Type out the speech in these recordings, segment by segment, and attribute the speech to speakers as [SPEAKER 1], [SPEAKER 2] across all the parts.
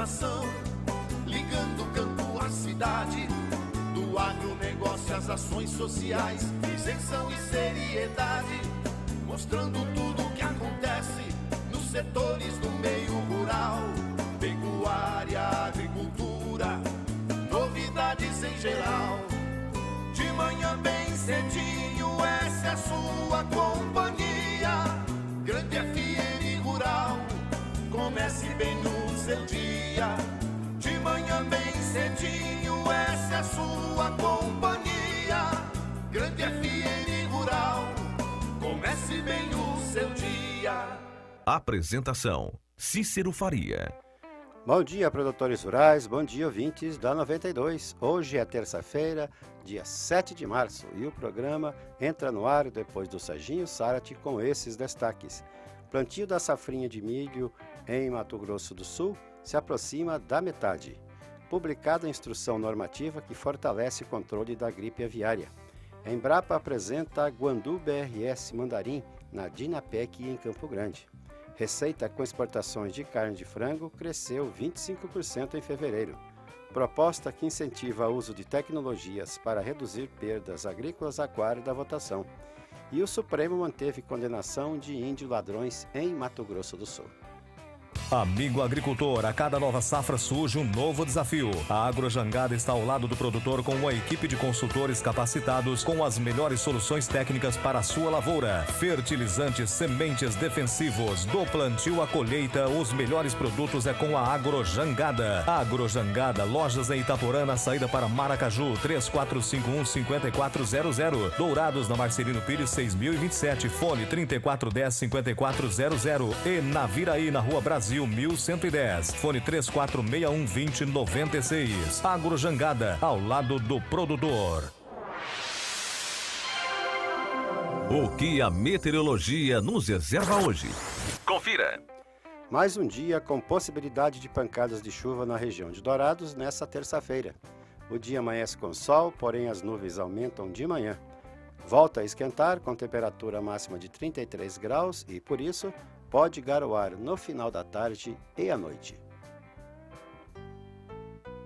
[SPEAKER 1] informação, ligando o campo à cidade, do agronegócio às ações sociais, isenção e seriedade, mostrando tudo o que acontece nos setores do meio rural, pecuária, agricultura, novidades em geral. De manhã bem cedinho, essa é a sua companhia, Grande FM Rural. Comece bem no seu dia, de manhã bem cedinho, essa é a sua companhia, Grande FM Rural. Comece bem o seu dia.
[SPEAKER 2] Apresentação: Cícero Faria.
[SPEAKER 3] Bom dia, produtores rurais, bom dia, ouvintes da 92. Hoje é terça-feira, dia 7 de março, e o programa entra no ar depois do Serginho Sarati com esses destaques. Plantio da safrinha de milho em Mato Grosso do Sul se aproxima da metade. Publicada a instrução normativa que fortalece o controle da gripe aviária. A Embrapa apresenta Guandu BRS Mandarim na Dinapec em Campo Grande. Receita com exportações de carne de frango cresceu 25% em fevereiro. Proposta que incentiva o uso de tecnologias para reduzir perdas agrícolas aguarda a votação. E o Supremo manteve condenação de índio ladrões em Mato Grosso do Sul.
[SPEAKER 4] Amigo agricultor, a cada nova safra surge um novo desafio. A Agrojangada está ao lado do produtor com uma equipe de consultores capacitados com as melhores soluções técnicas para a sua lavoura. Fertilizantes, sementes defensivos, do plantio à colheita, os melhores produtos é com a Agrojangada. Agrojangada, lojas em Itaporã, na saída para Maracaju, 3451-5400. Dourados, na Marcelino Pires, 6027, fone 3410-5400. E na Viraí, na Rua Brasil 1110, fone 3461-2096. Agrojangada, ao lado do produtor.
[SPEAKER 2] O que a meteorologia nos reserva hoje? Confira!
[SPEAKER 3] Mais um dia com possibilidade de pancadas de chuva na região de Dourados nesta terça-feira. O dia amanhece com sol, porém as nuvens aumentam de manhã. Volta a esquentar com temperatura máxima de 33 graus e, por isso, pode garoar no final da tarde e à noite.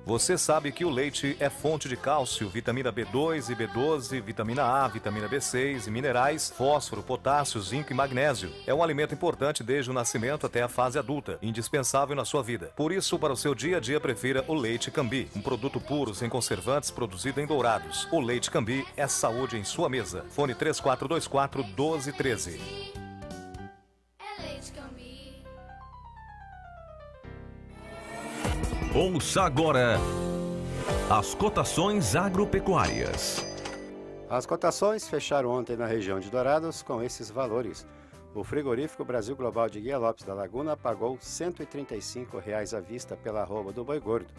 [SPEAKER 4] Você sabe que o leite é fonte de cálcio, vitamina B2 e B12, vitamina A, vitamina B6 e minerais, fósforo, potássio, zinco e magnésio. É um alimento importante desde o nascimento até a fase adulta, indispensável na sua vida. Por isso, para o seu dia a dia, prefira o leite Cambi, um produto puro, sem conservantes, produzido em Dourados. O leite Cambi é saúde em sua mesa. Fone 3424-1213.
[SPEAKER 2] Ouça agora as cotações agropecuárias.
[SPEAKER 3] As cotações fecharam ontem na região de Dourados com esses valores. O frigorífico Brasil Global de Guia Lopes da Laguna pagou R$ 135,00 à vista pela arroba do boi gordo.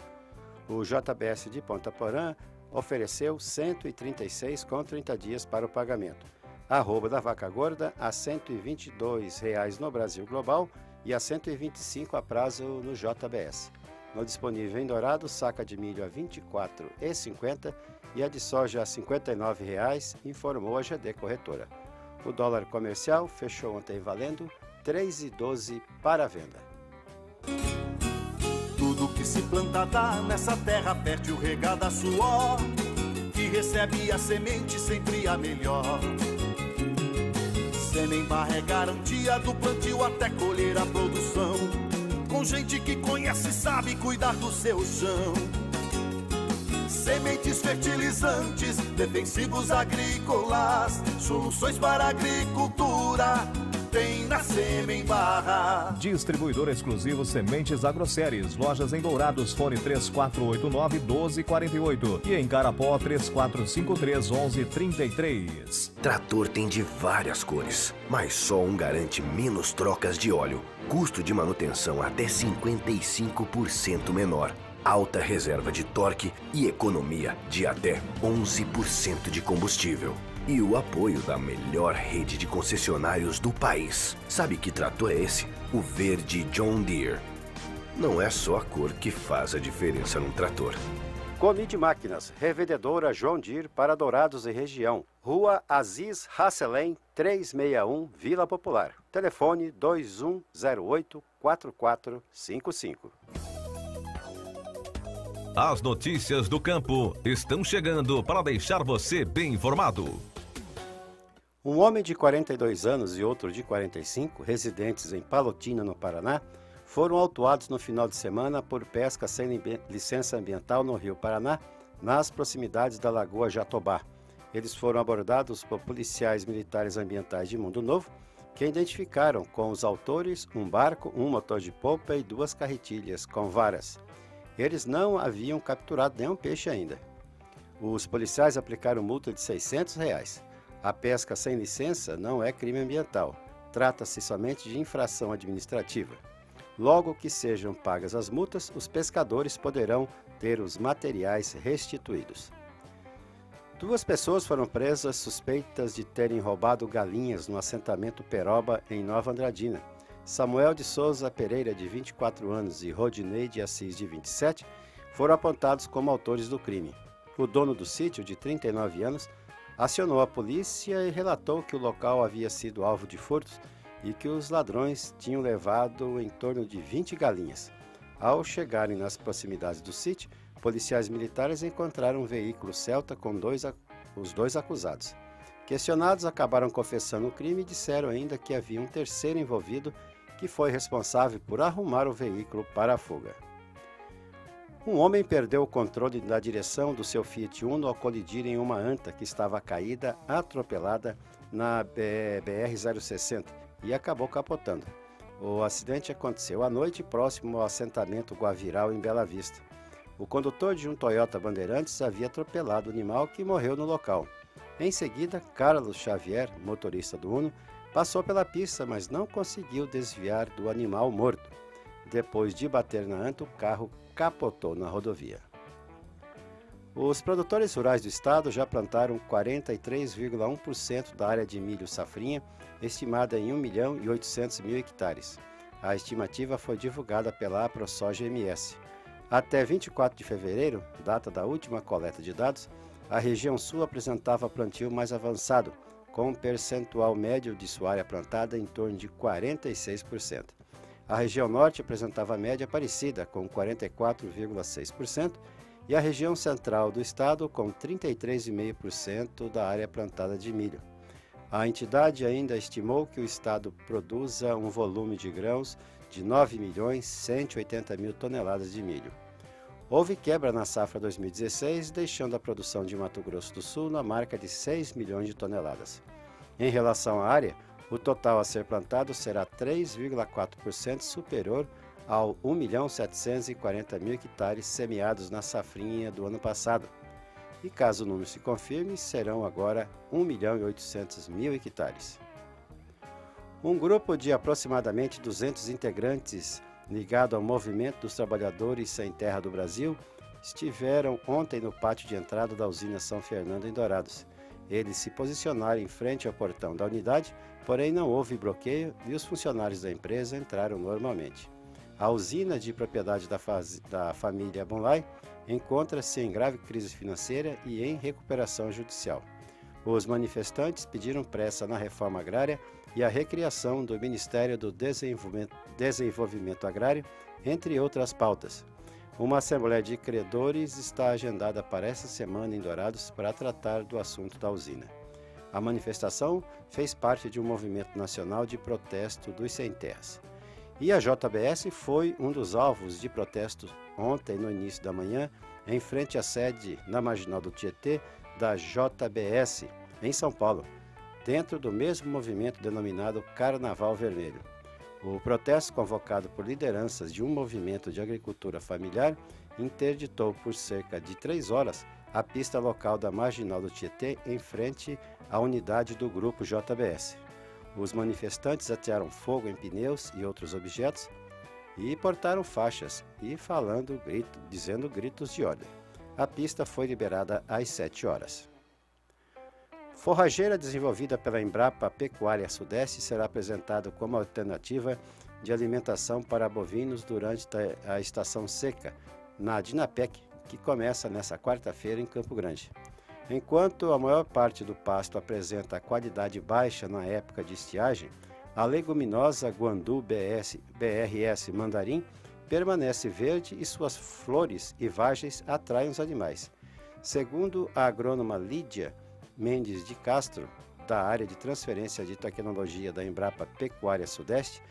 [SPEAKER 3] O JBS de Ponta Porã ofereceu R$ 136 com 30 dias para o pagamento. A arroba da vaca gorda a R$ 122,00 no Brasil Global e a R$ 125 a prazo no JBS. No disponível em Dourados, saca de milho a R$ 24,50 e a de soja a R$ 59,00, informou a GD Corretora. O dólar comercial fechou ontem valendo R$ 3,12 para a venda.
[SPEAKER 1] Tudo que se planta dá nessa terra, perde o regado a suor, que recebe a semente sempre a melhor. Semembar é garantia do plantio até colher a produção, com gente que conhece e sabe cuidar do seu chão. Sementes, fertilizantes, defensivos agrícolas, soluções para a agricultura, tem na Semembar.
[SPEAKER 4] Distribuidor exclusivo Sementes Agroséries, lojas em Dourados, fone 3489-1248 e em Carapó 3453-1133.
[SPEAKER 5] Trator tem de várias cores, mas só um garante menos trocas de óleo, custo de manutenção até 55% menor, alta reserva de torque e economia de até 11% de combustível. E o apoio da melhor rede de concessionários do país. Sabe que trator é esse? O verde John Deere. Não é só a cor que faz a diferença num trator.
[SPEAKER 3] Comide Máquinas, revendedora John Deere para Dourados e região. Rua Aziz Hasselem, 361, Vila Popular. Telefone 2108-4455.
[SPEAKER 2] As notícias do campo estão chegando para deixar você bem informado.
[SPEAKER 3] Um homem de 42 anos e outro de 45, residentes em Palotina, no Paraná, foram autuados no final de semana por pesca sem licença ambiental no Rio Paraná, nas proximidades da Lagoa Jatobá. Eles foram abordados por policiais militares ambientais de Mundo Novo, que identificaram com os autores um barco, um motor de polpa e 2 carretilhas com varas. Eles não haviam capturado nenhum peixe ainda. Os policiais aplicaram multa de R$ 600. A pesca sem licença não é crime ambiental. Trata-se somente de infração administrativa. Logo que sejam pagas as multas, os pescadores poderão ter os materiais restituídos. 2 pessoas foram presas suspeitas de terem roubado galinhas no assentamento Peroba, em Nova Andradina. Samuel de Souza Pereira, de 24 anos, e Rodinei de Assis, de 27, foram apontados como autores do crime. O dono do sítio, de 39 anos, acionou a polícia e relatou que o local havia sido alvo de furtos e que os ladrões tinham levado em torno de 20 galinhas. Ao chegarem nas proximidades do sítio, policiais militares encontraram um veículo Celta com os 2 acusados. Questionados, acabaram confessando o crime e disseram ainda que havia um terceiro envolvido que foi responsável por arrumar o veículo para a fuga. Um homem perdeu o controle da direção do seu Fiat Uno ao colidir em uma anta que estava caída, atropelada na BR-060 e acabou capotando. O acidente aconteceu à noite próximo ao assentamento Guaviral, em Bela Vista. O condutor de um Toyota Bandeirantes havia atropelado o animal, que morreu no local. Em seguida, Carlos Xavier, motorista do Uno, passou pela pista, mas não conseguiu desviar do animal morto. Depois de bater na anta, o carro capotou na rodovia. Os produtores rurais do estado já plantaram 43,1% da área de milho safrinha, estimada em 1.800.000 hectares. A estimativa foi divulgada pela AproSoja-MS. Até 24 de fevereiro, data da última coleta de dados, a região sul apresentava plantio mais avançado, com um percentual médio de sua área plantada em torno de 46%. A região norte apresentava média parecida, com 44,6%, e a região central do estado com 33,5% da área plantada de milho. A entidade ainda estimou que o estado produza um volume de grãos de 9.180.000 toneladas de milho. Houve quebra na safra 2016, deixando a produção de Mato Grosso do Sul na marca de 6 milhões de toneladas. Em relação à área, o total a ser plantado será 3,4% superior ao 1.740.000 hectares semeados na safrinha do ano passado. E caso o número se confirme, serão agora 1.800.000 hectares. Um grupo de aproximadamente 200 integrantes ligado ao Movimento dos Trabalhadores Sem Terra do Brasil estiveram ontem no pátio de entrada da usina São Fernando, em Dourados. Eles se posicionaram em frente ao portão da unidade, porém não houve bloqueio e os funcionários da empresa entraram normalmente. A usina, de propriedade da família Bonlai, encontra-se em grave crise financeira e em recuperação judicial. Os manifestantes pediram pressa na reforma agrária e a recriação do Ministério do Desenvolvimento Agrário, entre outras pautas. Uma assembleia de credores está agendada para esta semana em Dourados para tratar do assunto da usina. A manifestação fez parte de um movimento nacional de protesto dos sem-terras. E a JBS foi um dos alvos de protesto ontem, no início da manhã, em frente à sede na Marginal do Tietê da JBS, em São Paulo, dentro do mesmo movimento denominado Carnaval Vermelho. O protesto, convocado por lideranças de um movimento de agricultura familiar, interditou por cerca de 3 horas a pista local da Marginal do Tietê, em frente à unidade do grupo JBS. Os manifestantes atearam fogo em pneus e outros objetos e portaram faixas e dizendo gritos de ordem. A pista foi liberada às 7 horas. Forrageira desenvolvida pela Embrapa Pecuária Sudeste será apresentada como alternativa de alimentação para bovinos durante a estação seca na Dinapec, que começa nesta quarta-feira em Campo Grande. Enquanto a maior parte do pasto apresenta qualidade baixa na época de estiagem, a leguminosa Guandu BRS Mandarim permanece verde e suas flores e vagens atraem os animais. Segundo a agrônoma Lídia Mendes de Castro, da área de transferência de tecnologia da Embrapa Pecuária Sudeste,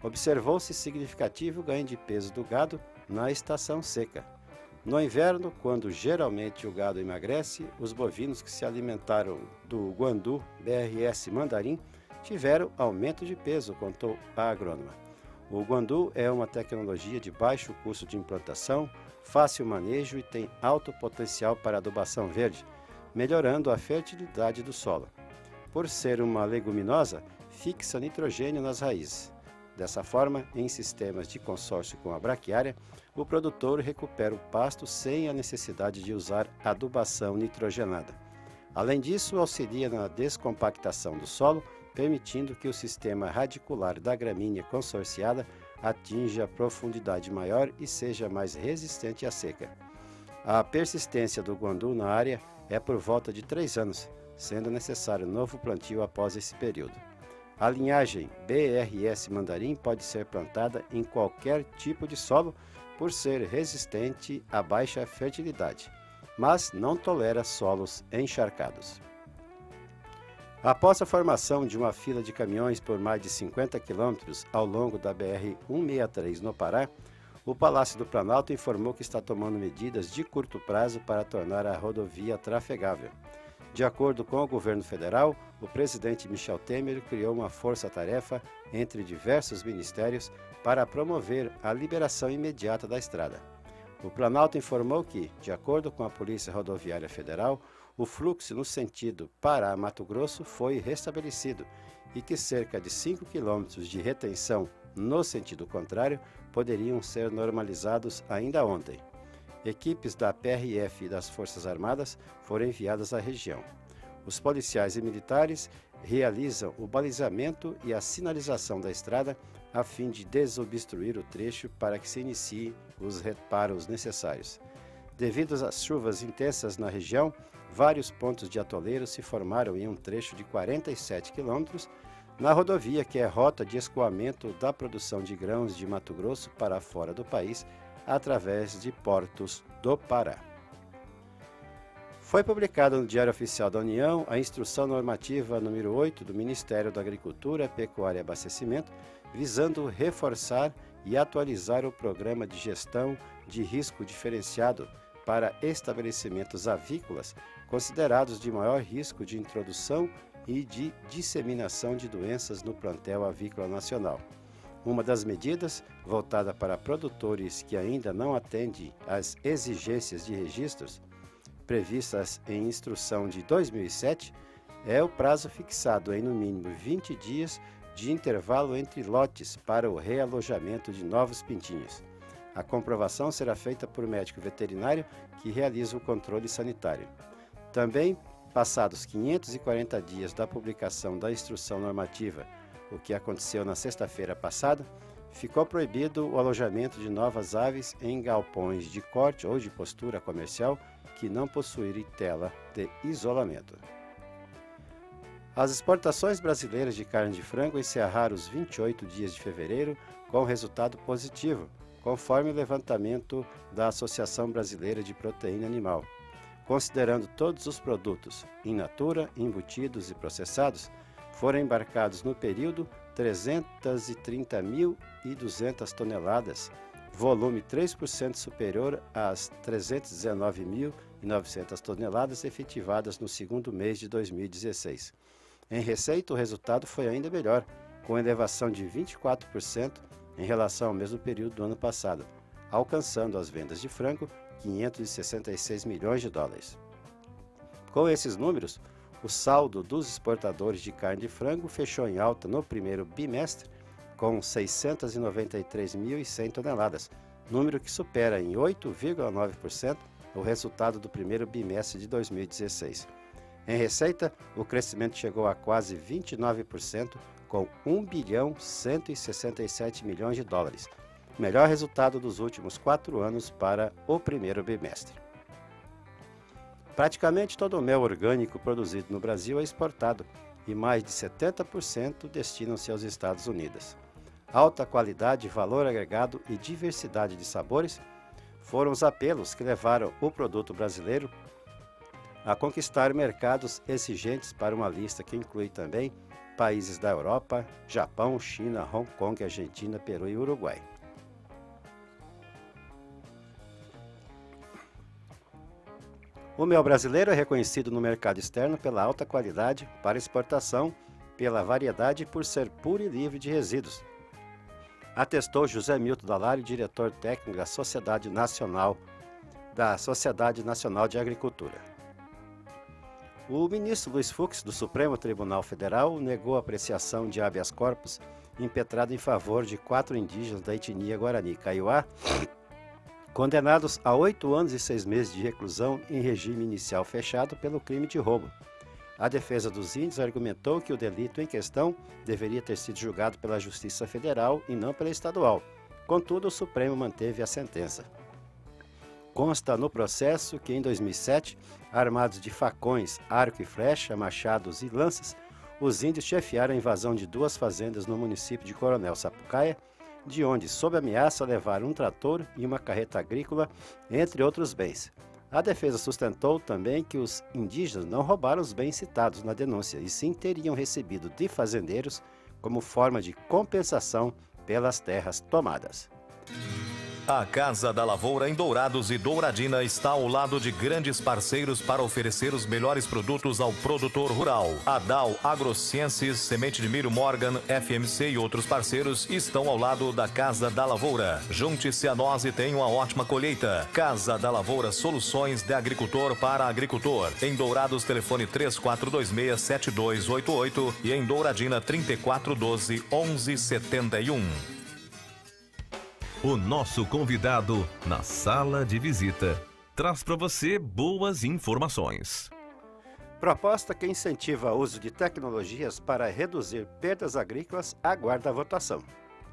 [SPEAKER 3] observou-se significativo ganho de peso do gado na estação seca. No inverno, quando geralmente o gado emagrece, os bovinos que se alimentaram do guandu BRS mandarim tiveram aumento de peso, contou a agrônoma. O guandu é uma tecnologia de baixo custo de implantação, fácil manejo e tem alto potencial para adubação verde, melhorando a fertilidade do solo. Por ser uma leguminosa, fixa nitrogênio nas raízes. Dessa forma, em sistemas de consórcio com a braquiária, o produtor recupera o pasto sem a necessidade de usar adubação nitrogenada. Além disso, auxilia na descompactação do solo, permitindo que o sistema radicular da gramínea consorciada atinja profundidade maior e seja mais resistente à seca. A persistência do guandu na área é por volta de 3 anos, sendo necessário novo plantio após esse período. A linhagem BRS mandarim pode ser plantada em qualquer tipo de solo por ser resistente à baixa fertilidade, mas não tolera solos encharcados. Após a formação de uma fila de caminhões por mais de 50 quilômetros ao longo da BR-163 no Pará, o Palácio do Planalto informou que está tomando medidas de curto prazo para tornar a rodovia trafegável. De acordo com o governo federal, o presidente Michel Temer criou uma força-tarefa entre diversos ministérios para promover a liberação imediata da estrada. O Planalto informou que, de acordo com a Polícia Rodoviária Federal, o fluxo no sentido Pará-Mato Grosso foi restabelecido e que cerca de 5 quilômetros de retenção no sentido contrário poderiam ser normalizados ainda ontem. Equipes da PRF e das Forças Armadas foram enviadas à região. Os policiais e militares realizam o balizamento e a sinalização da estrada a fim de desobstruir o trecho para que se iniciem os reparos necessários. Devido às chuvas intensas na região, vários pontos de atoleiro se formaram em um trecho de 47 quilômetros na rodovia que é rota de escoamento da produção de grãos de Mato Grosso para fora do país, através de portos do Pará. Foi publicada no Diário Oficial da União a Instrução Normativa número 8 do Ministério da Agricultura, Pecuária e Abastecimento, visando reforçar e atualizar o Programa de Gestão de Risco Diferenciado para estabelecimentos avícolas considerados de maior risco de introdução e de disseminação de doenças no plantel avícola nacional. Uma das medidas, voltada para produtores que ainda não atendem às exigências de registros previstas em instrução de 2007, é o prazo fixado em no mínimo 20 dias de intervalo entre lotes para o realojamento de novos pintinhos. A comprovação será feita por médico veterinário que realiza o controle sanitário. Também, passados 540 dias da publicação da instrução normativa, o que aconteceu na sexta-feira passada, ficou proibido o alojamento de novas aves em galpões de corte ou de postura comercial que não possuírem tela de isolamento. As exportações brasileiras de carne de frango encerraram os 28 dias de fevereiro com resultado positivo, conforme o levantamento da Associação Brasileira de Proteína Animal. Considerando todos os produtos, in natura, embutidos e processados, foram embarcados no período 330.200 toneladas, volume 3% superior às 319.900 toneladas efetivadas no segundo mês de 2016. Em receita, o resultado foi ainda melhor, com elevação de 24% em relação ao mesmo período do ano passado, alcançando as vendas de frango 566 milhões de dólares. Com esses números, o saldo dos exportadores de carne de frango fechou em alta no primeiro bimestre, com 693.100 toneladas, número que supera em 8,9% o resultado do primeiro bimestre de 2016. Em receita, o crescimento chegou a quase 29%, com 1.167 milhões de dólares, melhor resultado dos últimos 4 anos para o primeiro bimestre. Praticamente todo o mel orgânico produzido no Brasil é exportado e mais de 70% destinam-se aos Estados Unidos. alta qualidade, valor agregado e diversidade de sabores foram os apelos que levaram o produto brasileiro a conquistar mercados exigentes para uma lista que inclui também países da Europa, Japão, China, Hong Kong, Argentina, Peru e Uruguai. O mel brasileiro é reconhecido no mercado externo pela alta qualidade para exportação, pela variedade e por ser puro e livre de resíduos. Atestou José Milton Dalari, diretor técnico da Sociedade Nacional de Agricultura. O ministro Luiz Fux, do Supremo Tribunal Federal, negou a apreciação de habeas corpus impetrada em favor de 4 indígenas da etnia Guarani Kaiowá, condenados a 8 anos e 6 meses de reclusão em regime inicial fechado pelo crime de roubo. A defesa dos índios argumentou que o delito em questão deveria ter sido julgado pela Justiça Federal e não pela estadual. Contudo, o Supremo manteve a sentença. Consta no processo que, em 2007, armados de facões, arco e flecha, machados e lanças, os índios chefiaram a invasão de 2 fazendas no município de Coronel Sapucaia, de onde, sob ameaça, levaram um trator e uma carreta agrícola, entre outros bens. A defesa sustentou também que os indígenas não roubaram os bens citados na denúncia, e sim teriam recebido de fazendeiros como forma de compensação pelas terras tomadas.
[SPEAKER 4] A Casa da Lavoura em Dourados e Douradina está ao lado de grandes parceiros para oferecer os melhores produtos ao produtor rural. A Dow AgroSciences, Semente de Milho Morgan, FMC e outros parceiros estão ao lado da Casa da Lavoura. Junte-se a nós e tenha uma ótima colheita. Casa da Lavoura, soluções de agricultor para agricultor. Em Dourados, telefone 3426-7288 e em Douradina 3412-1171.
[SPEAKER 2] O nosso convidado na sala de visita traz para você boas informações.
[SPEAKER 3] Proposta que incentiva o uso de tecnologias para reduzir perdas agrícolas aguarda a votação.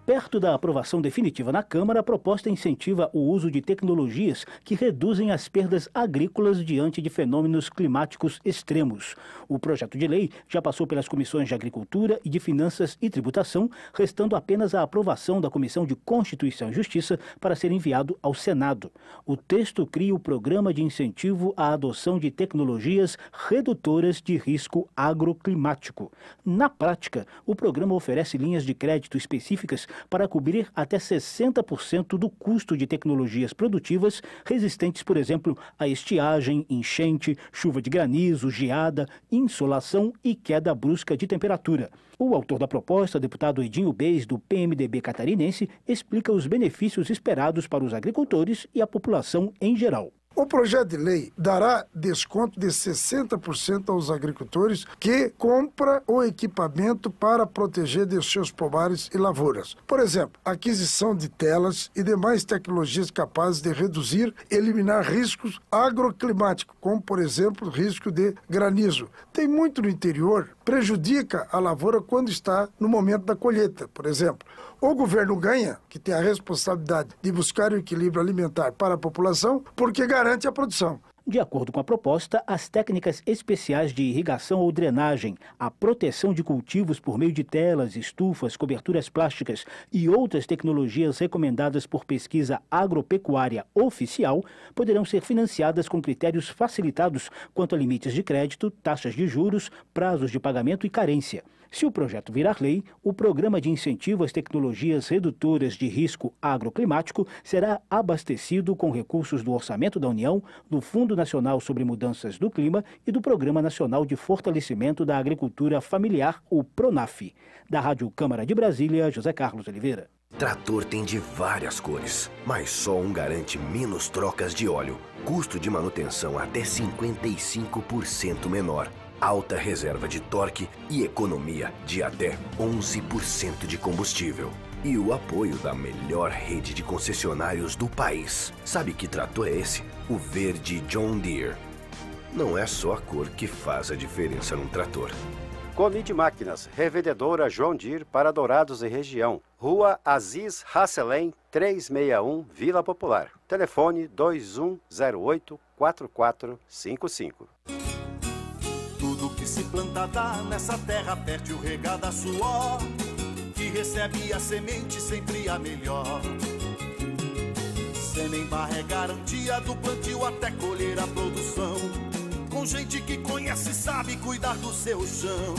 [SPEAKER 6] Perto da aprovação definitiva na Câmara, a proposta incentiva o uso de tecnologias que reduzem as perdas agrícolas diante de fenômenos climáticos extremos. O projeto de lei já passou pelas comissões de Agricultura e de Finanças e Tributação, restando apenas a aprovação da Comissão de Constituição e Justiça para ser enviado ao Senado. O texto cria o Programa de Incentivo à Adoção de Tecnologias Redutoras de Risco Agroclimático. Na prática, o programa oferece linhas de crédito específicas para cobrir até 60% do custo de tecnologias produtivas resistentes, por exemplo, à estiagem, enchente, chuva de granizo, geada, insolação e queda brusca de temperatura. O autor da proposta, deputado Edinho Beis, do PMDB catarinense, explica os benefícios esperados para os agricultores e a população em geral.
[SPEAKER 7] O projeto de lei dará desconto de 60% aos agricultores que compram o equipamento para proteger de seus pomares e lavouras. Por exemplo, aquisição de telas e demais tecnologias capazes de reduzir e eliminar riscos agroclimáticos, como, por exemplo, o risco de granizo. Tem muito no interior, prejudica a lavoura quando está no momento da colheita, por exemplo. O governo ganha, que tem a responsabilidade de buscar o equilíbrio alimentar para a população, porque garante a produção.
[SPEAKER 6] De acordo com a proposta, as técnicas especiais de irrigação ou drenagem, a proteção de cultivos por meio de telas, estufas, coberturas plásticas e outras tecnologias recomendadas por pesquisa agropecuária oficial poderão ser financiadas com critérios facilitados quanto a limites de crédito, taxas de juros, prazos de pagamento e carência. Se o projeto virar lei, o Programa de Incentivo às Tecnologias Redutoras de Risco Agroclimático será abastecido com recursos do Orçamento da União, do Fundo Nacional sobre Mudanças do Clima e do Programa Nacional de Fortalecimento da Agricultura Familiar, o PRONAF. Da Rádio Câmara de Brasília, José Carlos Oliveira.
[SPEAKER 5] Trator tem de várias cores, mas só um garante menos trocas de óleo, custo de manutenção até 55% menor. Alta reserva de torque e economia de até 11% de combustível. E o apoio da melhor rede de concessionários do país. Sabe que trator é esse? O verde John Deere. Não é só a cor que faz a diferença num trator.
[SPEAKER 3] Comid Máquinas, revendedora John Deere para Dourados e região. Rua Aziz Hasselem, 361, Vila Popular. Telefone 2108-4455.
[SPEAKER 1] Tudo que se planta dá nessa terra fértil regada a suor, que e recebe a semente sempre a melhor. Semembarra é garantia do plantio até colher a produção, com gente que conhece e sabe cuidar do seu chão.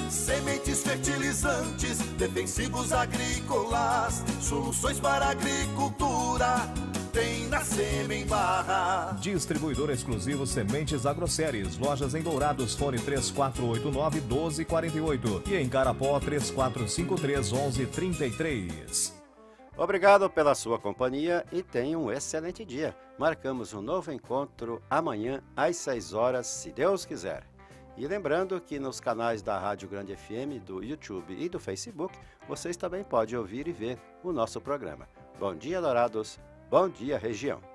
[SPEAKER 1] Sementes fertilizantes, defensivos agrícolas, soluções para a agricultura, tem na Semembarra.
[SPEAKER 4] Distribuidor exclusivo Sementes Agroceres. Lojas em Dourados, fone 3489-1248 e em Carapó 3453-1133.
[SPEAKER 3] Obrigado pela sua companhia e tenha um excelente dia. Marcamos um novo encontro amanhã às 6 horas, se Deus quiser. E lembrando que nos canais da Rádio Grande FM, do YouTube e do Facebook, vocês também podem ouvir e ver o nosso programa. Bom dia, Dourados. Bom dia, região.